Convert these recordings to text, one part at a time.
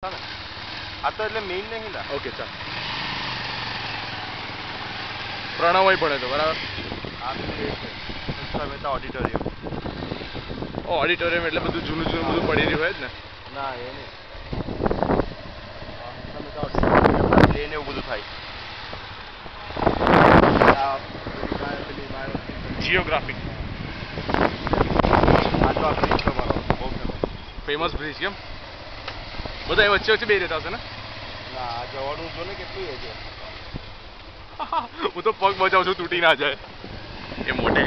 આ તો એટલે મેઇન નહીં ના. ઓકે ચાલ. પ્રણવ ભણે તો બરાબર. આ તો એ છે સંસ્થા મહેતા ઓડિટોરિયમ. ઓડિટોરિયમ એટલે બધું જૂનું બધું પડી રહ્યું હોય જ ને. ના એ નહીં. સંસ્થા મહેતા ઓડિટોરિયમ પ્લેન એવું બધું થાય. જિયોગ્રાફિક. આ તો આ બ્રિજ તમારો બહુ ફેમસ બ્રિજ કેમ બધા એ વચ્ચે બે રહેતા હશે ને. ના આ જવાનું જો ને કેટલું એ છે. હું તો પગ બચાવું છું તૂટી ના જાય. એ મોટે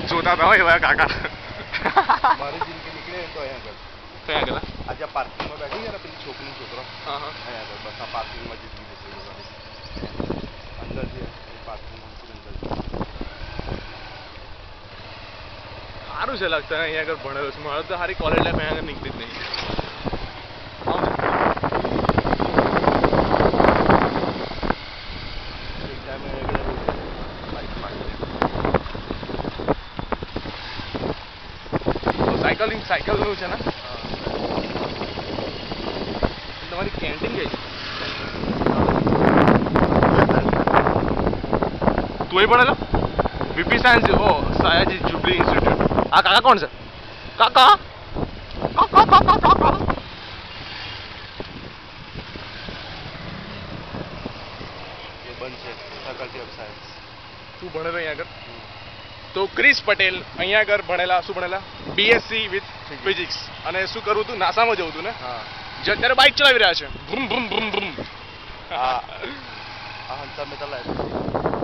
જોતા હતા હોય એવા કાકા. મારી જિંદગી નીકળે ને તો અહીંયા આગળ. કયા આગળ? આજે પાર્કિંગમાં બેઠી છે ને પેલી છોકરી છોકરો હા અહીંયા આગળ બસ આ પાર્કિંગમાં જિંદગી જશે અંદર છે પાર્કિંગમાં અંદર. સારું છે લાગતા અહીંયા આગળ ભણેલો છું. મારે તો સારી કોલેજ લાઈફ અહીંયા આગળ નીકળી જ નહીં. સાયકલનું છે ને. તમારી કેન્ટીન કઈ છે? તું ભણેલો વીપી સાયન્સ? ઓ સાયાજી જુબલી ઇન્સ્ટિટ્યૂટ. આ કાકા કોણ છે? કાકા એ બંધ છે ફેકલ્ટી ઓફ સાયન્સ. તું ભણેલો અહીંયા આગળ? તો ક્રિસ પટેલ અહીંયા આગળ ભણેલા. શું ભણેલા? BSc with physics. અને શું કરવું હતું? નાસામાં જવું હતું ને. હા જે અત્યારે બાઇક ચલાવી રહ્યા છે. ભ્રુમ ભ્રુમ ભ્રુમ ભ્રુમ. આ હંસા મહેતા લાઈફ